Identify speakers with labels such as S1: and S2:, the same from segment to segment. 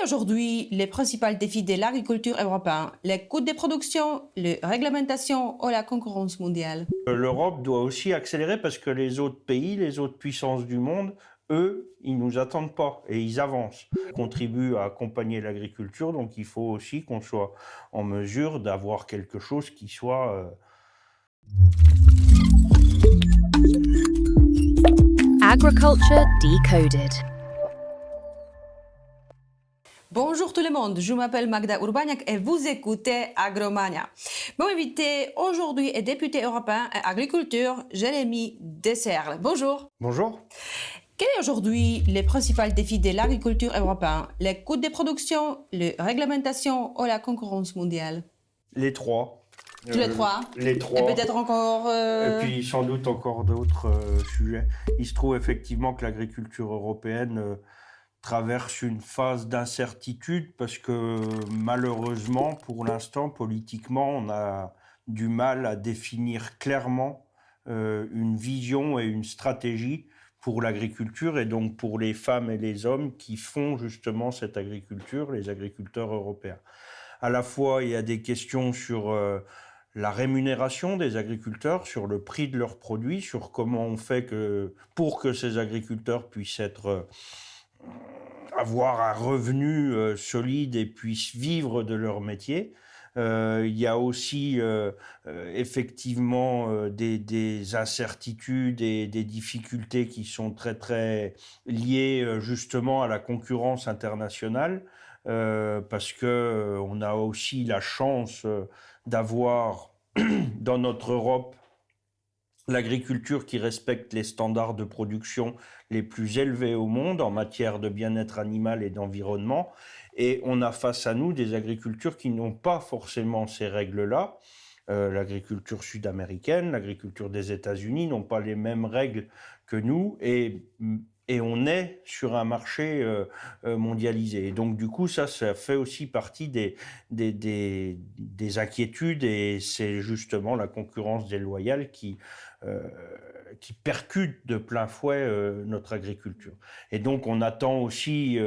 S1: aujourd'hui les principaux défis de l'agriculture européenne? Les coûts de production, les réglementations ou la concurrence mondiale?
S2: L'Europe doit aussi accélérer parce que les autres pays, les autres puissances du monde, eux, ils nous attendent pas et ils avancent. Ils contribuent à accompagner l'agriculture, donc il faut aussi qu'on soit en mesure d'avoir quelque chose qui soit
S3: Agriculture Decoded.
S1: Bonjour tout le monde, je m'appelle Magda Urbaniak et vous écoutez Agromania. Mon invité aujourd'hui est député européen et agriculture, Jérémy Desserles. Bonjour.
S2: Bonjour.
S1: Quels sont aujourd'hui les principaux défis de l'agriculture européenne? Les coûts de production, les réglementations ou la concurrence mondiale?
S2: Les trois.
S1: Tous les trois.
S2: Les trois.
S1: Et peut-être encore...
S2: Et puis sans doute encore d'autres sujets. Il se trouve effectivement que l'agriculture européenne traverse une phase d'incertitude parce que malheureusement, pour l'instant, politiquement, on a du mal à définir clairement une vision et une stratégie pour l'agriculture et donc pour les femmes et les hommes qui font justement cette agriculture, les agriculteurs européens. À la fois, il y a des questions sur la rémunération des agriculteurs, sur le prix de leurs produits, sur comment on fait pour que ces agriculteurs puissent avoir un revenu solide et puissent vivre de leur métier. Il y a aussi effectivement des incertitudes et des difficultés qui sont très très liées justement à la concurrence internationale parce que on a aussi la chance d'avoir dans notre Europe l'agriculture qui respecte les standards de production les plus élevés au monde en matière de bien-être animal et d'environnement. Et on a face à nous des agricultures qui n'ont pas forcément ces règles-là. L'agriculture sud-américaine, l'agriculture des États-Unis n'ont pas les mêmes règles que nous et on est sur un marché mondialisé. Et donc du coup, ça fait aussi partie des inquiétudes et c'est justement la concurrence déloyale qui percute de plein fouet notre agriculture. Et donc on attend aussi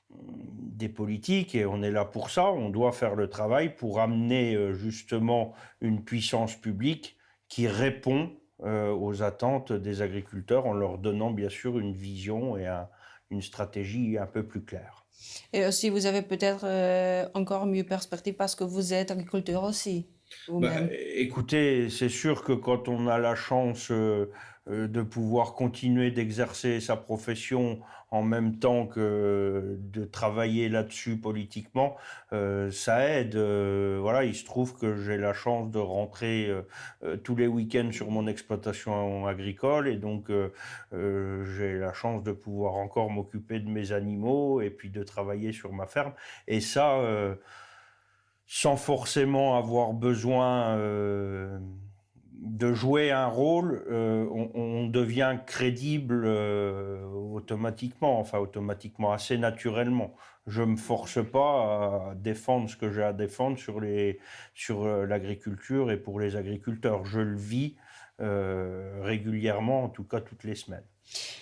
S2: des politiques, et on est là pour ça, on doit faire le travail pour amener justement une puissance publique qui répond aux attentes des agriculteurs en leur donnant bien sûr une vision et une stratégie un peu plus claire.
S1: Et aussi, vous avez peut-être encore mieux perspective parce que vous êtes agriculteur aussi, vous-même.
S2: Écoutez, c'est sûr que quand on a la chance de pouvoir continuer d'exercer sa profession en même temps que de travailler là-dessus politiquement, ça aide. Voilà, il se trouve que j'ai la chance de rentrer tous les week-ends sur mon exploitation agricole et donc j'ai la chance de pouvoir encore m'occuper de mes animaux et puis de travailler sur ma ferme. Et ça, sans forcément avoir besoin de jouer un rôle, on devient crédible automatiquement, assez naturellement. Je me force pas à défendre ce que j'ai à défendre sur l'agriculture et pour les agriculteurs. Je le vis régulièrement, en tout cas toutes les semaines.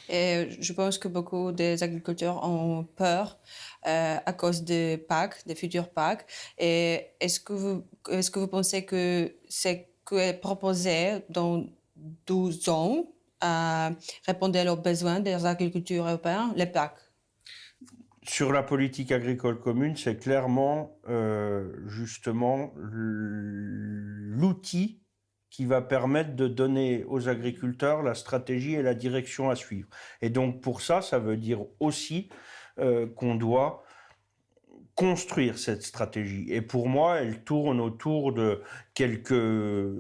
S1: Et je pense que beaucoup des agriculteurs ont peur à cause des PAC, des futurs PAC. Et est-ce que vous pensez que ce qui est proposé dans 12 ans répondre aux besoins des agriculteurs européens, les PAC?
S2: Sur la politique agricole commune, c'est clairement justement l'outil qui va permettre de donner aux agriculteurs la stratégie et la direction à suivre. Et donc pour ça, ça veut dire aussi qu'on doit construire cette stratégie. Et pour moi, elle tourne autour de quelques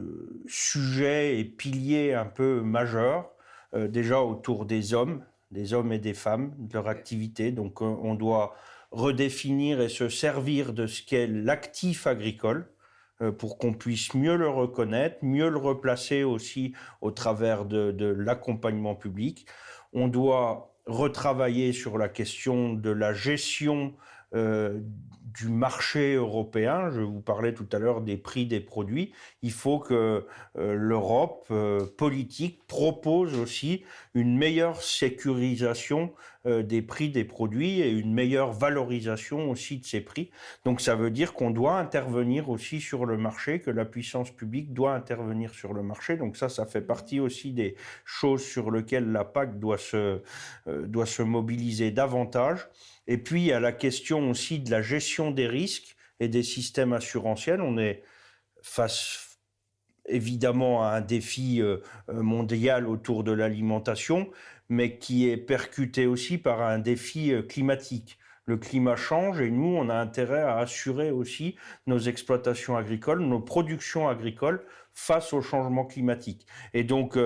S2: sujets et piliers un peu majeurs, déjà autour des hommes et des femmes, de leur activité. Donc on doit redéfinir et se servir de ce qu'est l'actif agricole, pour qu'on puisse mieux le reconnaître, mieux le replacer aussi au travers de l'accompagnement public. On doit retravailler sur la question de la gestion du marché européen. Je vous parlais tout à l'heure des prix des produits. Il faut que l'Europe politique propose aussi une meilleure sécurisation des prix des produits et une meilleure valorisation aussi de ces prix. Donc ça veut dire qu'on doit intervenir aussi sur le marché, que la puissance publique doit intervenir sur le marché. Donc ça fait partie aussi des choses sur lesquelles la PAC doit se mobiliser davantage. Et puis il y a la question aussi de la gestion des risques et des systèmes assurantiels. On est face évidemment à un défi mondial autour de l'alimentation, mais qui est percuté aussi par un défi climatique. Le climat change et nous, on a intérêt à assurer aussi nos exploitations agricoles, nos productions agricoles face au changement climatique. Et donc,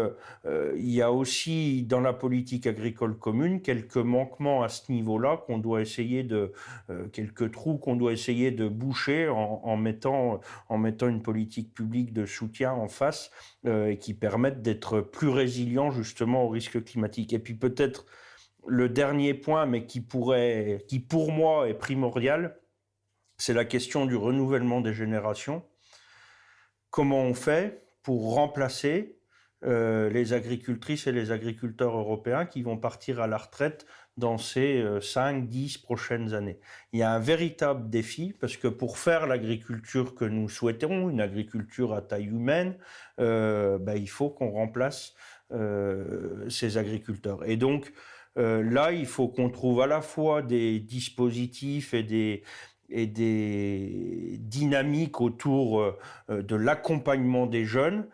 S2: il y a aussi dans la politique agricole commune quelques manquements à ce niveau-là qu'on doit essayer quelques trous qu'on doit essayer de boucher en mettant une politique publique de soutien en face et qui permettent d'être plus résilients justement aux risques climatiques. Et puis peut-être le dernier point, mais qui pour moi est primordial, c'est la question du renouvellement des générations. Comment on fait pour remplacer les agricultrices et les agriculteurs européens qui vont partir à la retraite dans ces 5-10 prochaines années. Il y a un véritable défi parce que pour faire l'agriculture que nous souhaitons, une agriculture à taille humaine, il faut qu'on remplace ces agriculteurs. Et donc, là, il faut qu'on trouve à la fois des dispositifs et des dynamiques autour de l'accompagnement des jeunes,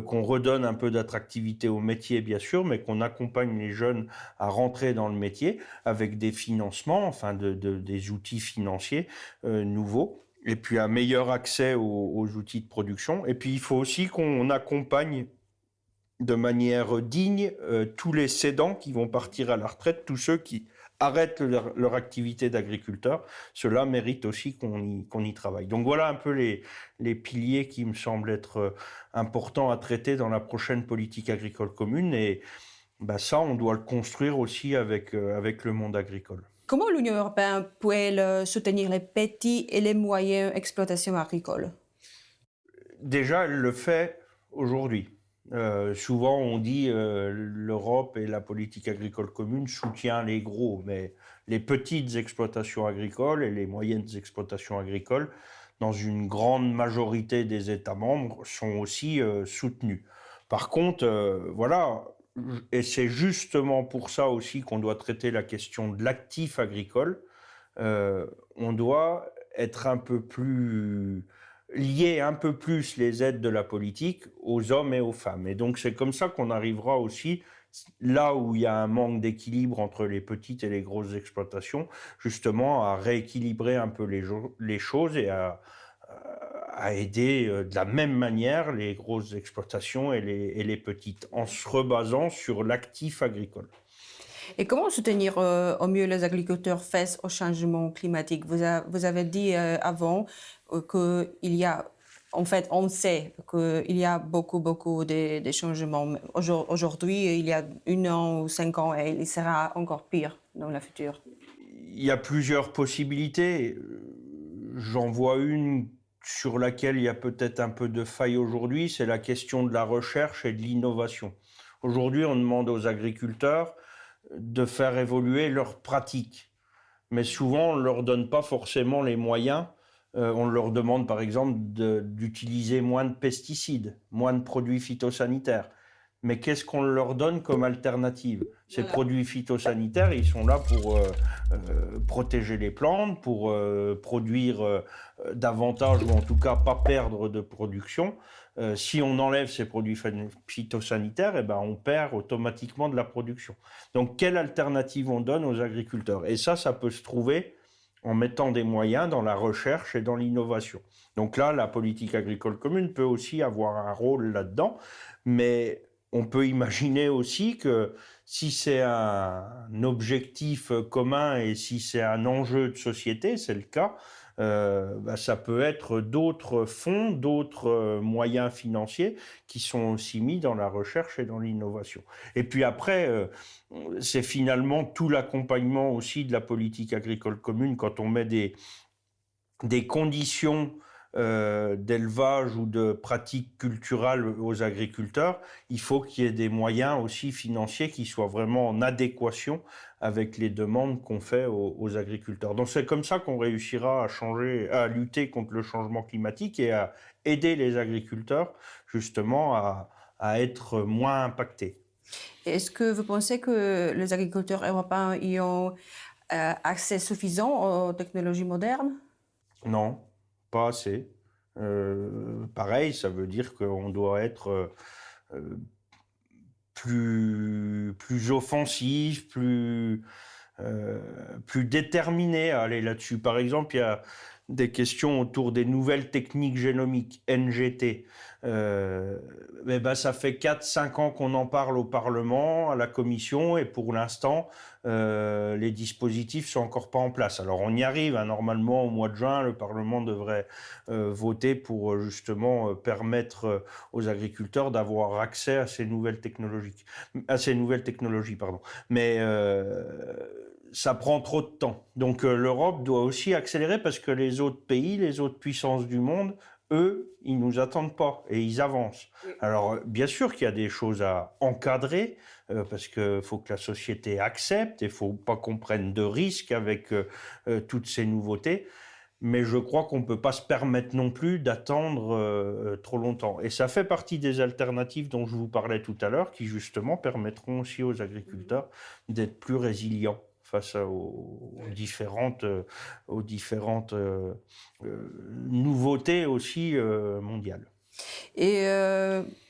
S2: qu'on redonne un peu d'attractivité au métier, bien sûr, mais qu'on accompagne les jeunes à rentrer dans le métier avec des financements, enfin des outils financiers nouveaux, et puis un meilleur accès aux outils de production. Et puis, il faut aussi qu'on accompagne de manière digne tous les cédants qui vont partir à la retraite, tous ceux qui arrêtent leur activité d'agriculteur. Cela mérite aussi qu'on y travaille. Donc voilà un peu les piliers qui me semblent être importants à traiter dans la prochaine politique agricole commune. Et ça, on doit le construire aussi avec le monde agricole.
S1: Comment l'Union européenne peut-elle soutenir les petits et les moyennes exploitations agricoles?
S2: Déjà, elle le fait aujourd'hui. Souvent on dit l'Europe et la politique agricole commune soutient les gros, mais les petites exploitations agricoles et les moyennes exploitations agricoles, dans une grande majorité des États membres, sont aussi soutenues. Par contre, voilà, et c'est justement pour ça aussi qu'on doit traiter la question de l'actif agricole. On doit être un peu plus lier un peu plus les aides de la politique aux hommes et aux femmes. Et donc c'est comme ça qu'on arrivera aussi, là où il y a un manque d'équilibre entre les petites et les grosses exploitations, justement à rééquilibrer un peu les choses et à aider de la même manière les grosses exploitations et les petites, en se rebasant sur l'actif agricole.
S1: Et comment soutenir au mieux les agriculteurs face au changement climatique? Vous avez dit avant qu'il y a, en fait, on sait qu'il y a beaucoup de changements. Aujourd'hui, il y a 1 an ou 5 ans, et il sera encore pire dans le futur.
S2: Il y a plusieurs possibilités. J'en vois une sur laquelle il y a peut-être un peu de faille aujourd'hui, c'est la question de la recherche et de l'innovation. Aujourd'hui, on demande aux agriculteurs de faire évoluer leurs pratiques. Mais souvent, on ne leur donne pas forcément les moyens. On leur demande, par exemple, d'utiliser moins de pesticides, moins de produits phytosanitaires. Mais qu'est-ce qu'on leur donne comme alternative? Ces produits phytosanitaires, ils sont là pour protéger les plantes, pour produire davantage, ou en tout cas pas perdre de production. Si on enlève ces produits phytosanitaires, on perd automatiquement de la production. Donc, quelle alternative on donne aux agriculteurs? Et ça peut se trouver en mettant des moyens dans la recherche et dans l'innovation. Donc là, la politique agricole commune peut aussi avoir un rôle là-dedans, mais on peut imaginer aussi que si c'est un objectif commun et si c'est un enjeu de société, c'est le cas, ça peut être d'autres fonds, d'autres moyens financiers qui sont aussi mis dans la recherche et dans l'innovation. Et puis après, c'est finalement tout l'accompagnement aussi de la politique agricole commune quand on met des conditions d'élevage ou de pratiques culturelles aux agriculteurs, il faut qu'il y ait des moyens aussi financiers qui soient vraiment en adéquation avec les demandes qu'on fait aux agriculteurs. Donc c'est comme ça qu'on réussira à lutter contre le changement climatique et à aider les agriculteurs justement à être moins impactés.
S1: Est-ce que vous pensez que les agriculteurs européens y ont accès suffisant aux technologies modernes?
S2: Non, pas assez. Pareil, ça veut dire qu'on doit être plus offensif, plus déterminé à aller là-dessus. Par exemple, il y a des questions autour des nouvelles techniques génomiques, NGT. Ça fait 4-5 ans qu'on en parle au Parlement, à la Commission, et pour l'instant, les dispositifs sont encore pas en place. Alors on y arrive, hein, normalement au mois de juin, le Parlement devrait voter pour justement permettre aux agriculteurs d'avoir accès à ces nouvelles technologies, pardon. Mais ça prend trop de temps. Donc l'Europe doit aussi accélérer parce que les autres pays, les autres puissances du monde, eux, ils nous attendent pas et ils avancent. Oui. Alors bien sûr qu'il y a des choses à encadrer parce qu'il faut que la société accepte et il faut pas qu'on prenne de risques avec toutes ces nouveautés. Mais je crois qu'on ne peut pas se permettre non plus d'attendre trop longtemps. Et ça fait partie des alternatives dont je vous parlais tout à l'heure qui justement permettront aussi aux agriculteurs d'être plus résilients face aux différentes nouveautés aussi mondiales.
S1: Et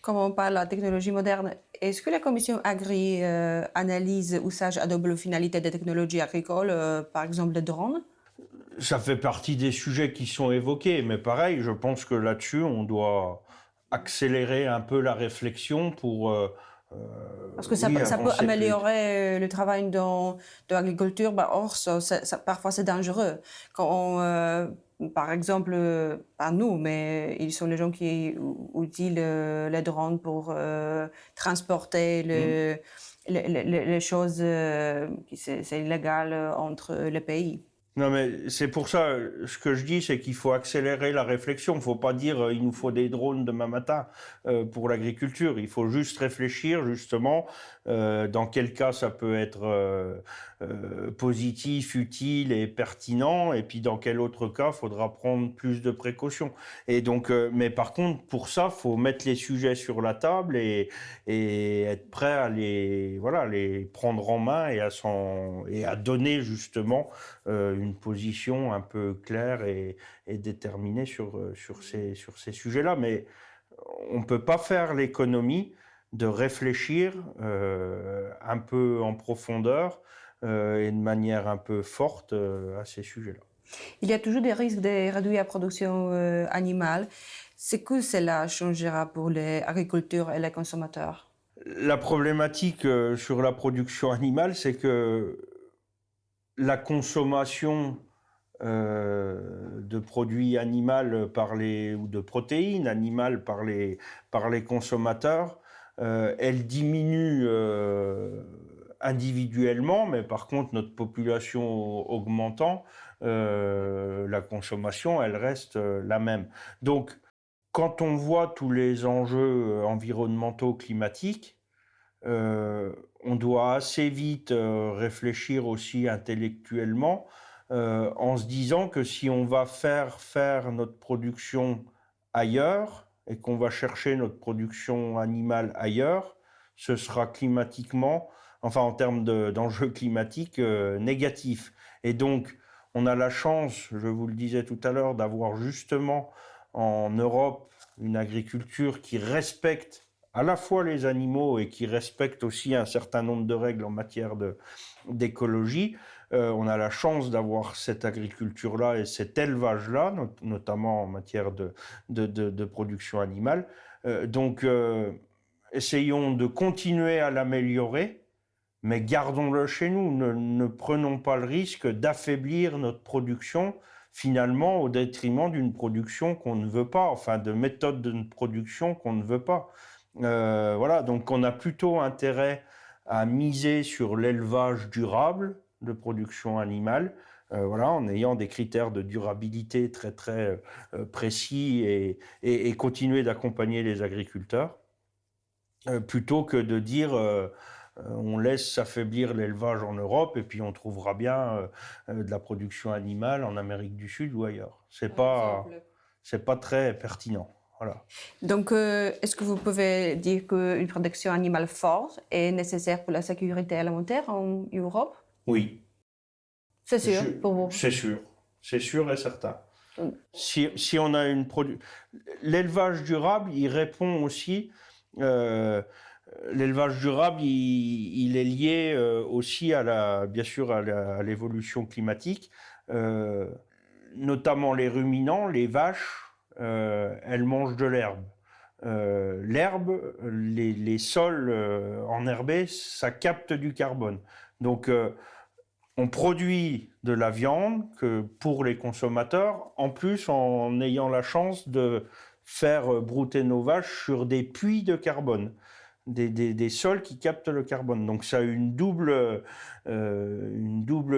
S1: quand on parle de la technologie moderne, est-ce que la Commission Agri analyse l'usage à double finalité des technologies agricoles, par exemple des drones?
S2: Ça fait partie des sujets qui sont évoqués, mais pareil, je pense que là-dessus, on doit accélérer un peu la réflexion pour...
S1: Parce que ça peut améliorer le travail dans l'agriculture, or parfois c'est dangereux. Quand par exemple, pas nous, mais ils sont les gens qui utilisent les drones pour transporter les choses qui c'est illégal entre les pays.
S2: Non, mais c'est pour ça, ce que je dis, c'est qu'il faut accélérer la réflexion. Il ne faut pas dire il nous faut des drones demain matin pour l'agriculture. Il faut juste réfléchir, justement, dans quel cas ça peut être positif, utile et pertinent, et puis dans quel autre cas il faudra prendre plus de précautions. Et donc, mais par contre, pour ça, il faut mettre les sujets sur la table et être prêt à les prendre en main et à donner, justement, une position un peu claire et déterminée sur ces sujets-là. Mais on ne peut pas faire l'économie de réfléchir un peu en profondeur et de manière un peu forte à ces sujets-là.
S1: Il y a toujours des risques de réduire la production animale. C'est que cela changera pour les agriculteurs et les consommateurs?
S2: La problématique sur la production animale, c'est que la consommation de produits animaux ou de protéines animales par les consommateurs, elle diminue individuellement, mais par contre notre population augmentant, la consommation elle reste la même. Donc quand on voit tous les enjeux environnementaux climatiques, on doit assez vite réfléchir aussi intellectuellement en se disant que si on va faire notre production ailleurs et qu'on va chercher notre production animale ailleurs, ce sera climatiquement, enfin en termes d'enjeux climatiques, négatifs. Et donc, on a la chance, je vous le disais tout à l'heure, d'avoir justement en Europe une agriculture qui respecte à la fois les animaux et qui respectent aussi un certain nombre de règles en matière d'écologie. On a la chance d'avoir cette agriculture-là et cet élevage-là, notamment en matière de production animale. Donc, essayons de continuer à l'améliorer, mais gardons-le chez nous. Ne prenons pas le risque d'affaiblir notre production, finalement, au détriment d'une production qu'on ne veut pas, enfin de méthodes de production qu'on ne veut pas. Donc on a plutôt intérêt à miser sur l'élevage durable de production animale voilà, en ayant des critères de durabilité très très précis et continuer d'accompagner les agriculteurs, plutôt que de dire on laisse s'affaiblir l'élevage en Europe et puis on trouvera bien de la production animale en Amérique du Sud ou ailleurs. C'est pas très pertinent. Voilà.
S1: Donc, est-ce que vous pouvez dire qu'une production animale forte est nécessaire pour la sécurité alimentaire en Europe?
S2: Oui.
S1: C'est sûr, pour vous?
S2: C'est sûr et certain.
S1: Mm.
S2: Si on a l'élevage durable, il répond aussi. L'élevage durable, il est lié aussi bien sûr à l'évolution climatique, notamment les ruminants, les vaches, elles mangent de l'herbe. L'herbe, les sols enherbés, ça capte du carbone. Donc, on produit de la viande pour les consommateurs, en plus en ayant la chance de faire brouter nos vaches sur des puits de carbone, des sols qui captent le carbone. Donc ça a une double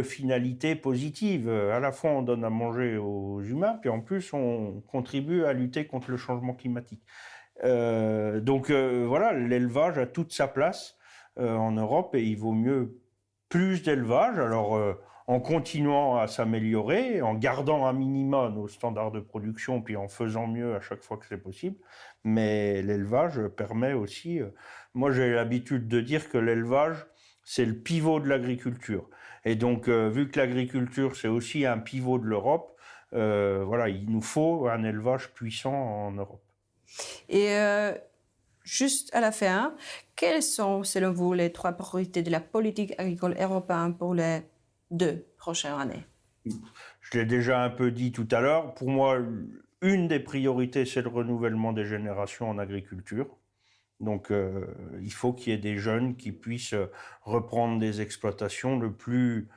S2: finalité positive. À la fois on donne à manger aux humains, puis en plus on contribue à lutter contre le changement climatique. Donc voilà, l'élevage a toute sa place en Europe et il vaut mieux plus d'élevage, alors en continuant à s'améliorer, en gardant un minima nos standards de production, puis en faisant mieux à chaque fois que c'est possible. Mais l'élevage permet aussi... moi, j'ai l'habitude de dire que l'élevage, c'est le pivot de l'agriculture. Et donc, vu que l'agriculture, c'est aussi un pivot de l'Europe, voilà, il nous faut un élevage puissant en Europe.
S1: Et juste à la fin, quelles sont, selon vous, les 3 priorités de la politique agricole européenne pour les 2 prochaines années?
S2: Je l'ai déjà un peu dit tout à l'heure. Pour moi, une des priorités, c'est le renouvellement des générations en agriculture. Donc, il faut qu'il y ait des jeunes qui puissent reprendre des exploitations le plus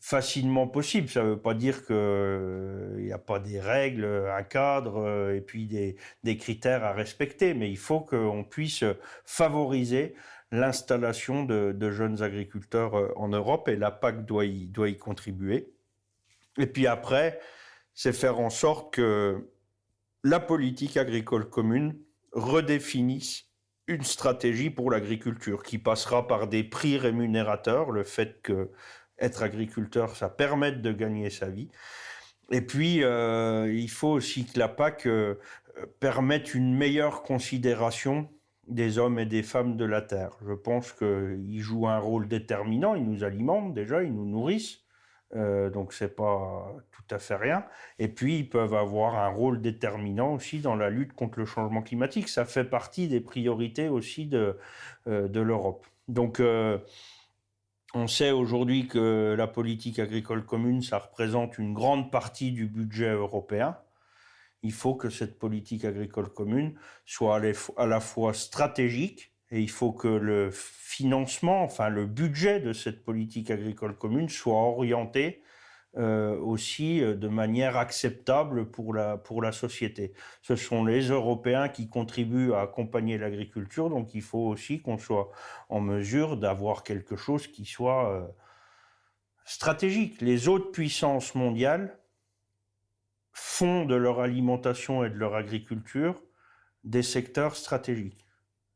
S2: facilement possible. Ça ne veut pas dire qu'il n'y a pas des règles, un cadre et puis des critères à respecter, mais il faut qu'on puisse favoriser l'installation de jeunes agriculteurs en Europe et la PAC doit y contribuer. Et puis après, c'est faire en sorte que la politique agricole commune redéfinisse une stratégie pour l'agriculture qui passera par des prix rémunérateurs, le fait que être agriculteur, ça permet de gagner sa vie. Et puis, il faut aussi que la PAC permette une meilleure considération des hommes et des femmes de la terre. Je pense qu'ils jouent un rôle déterminant, ils nous alimentent déjà, ils nous nourrissent, donc c'est pas tout à fait rien. Et puis, ils peuvent avoir un rôle déterminant aussi dans la lutte contre le changement climatique. Ça fait partie des priorités aussi de l'Europe. Donc, on sait aujourd'hui que la politique agricole commune, ça représente une grande partie du budget européen. Il faut que cette politique agricole commune soit à la fois stratégique et il faut que le financement, enfin le budget de cette politique agricole commune soit orienté aussi de manière acceptable pour la société. Ce sont les Européens qui contribuent à accompagner l'agriculture, donc il faut aussi qu'on soit en mesure d'avoir quelque chose qui soit stratégique. Les autres puissances mondiales font de leur alimentation et de leur agriculture des secteurs stratégiques.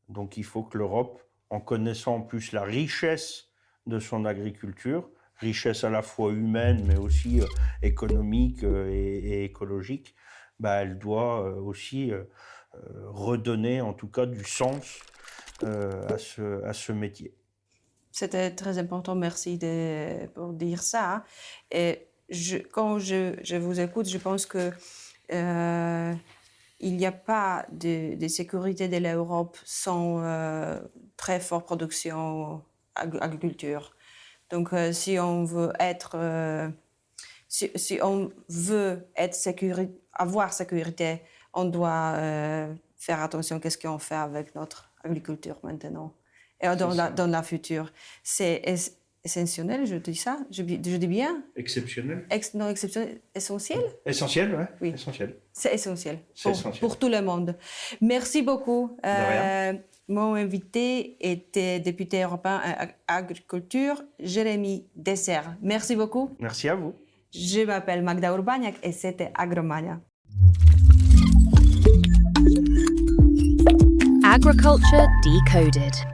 S2: Donc il faut que l'Europe, en connaissant en plus la richesse de son agriculture, richesse à la fois humaine mais aussi économique et écologique, elle doit aussi redonner en tout cas du sens à ce métier.
S1: C'était très important, merci pour dire ça. Et quand je vous écoute, je pense que il n'y a pas de sécurité de l'Europe sans très forte production agriculture. Donc, si on veut avoir sécurité, on doit faire attention à ce qu'on fait avec notre agriculture maintenant et dans la future. C'est essentiel, je dis ça, je dis bien.
S2: Exceptionnel.
S1: Non, exceptionnel, essentiel.
S2: Essentiel, ouais.
S1: Oui.
S2: Essentiel.
S1: C'est essentiel.
S2: Essentiel.
S1: Pour tout le monde. Merci beaucoup.
S2: De rien.
S1: Mon invité était député européen à agriculture, Jérémy Dessert. Merci beaucoup.
S2: Merci à vous.
S1: Je m'appelle Magda Urbaniak et c'était Agromania.
S3: Agriculture Decoded.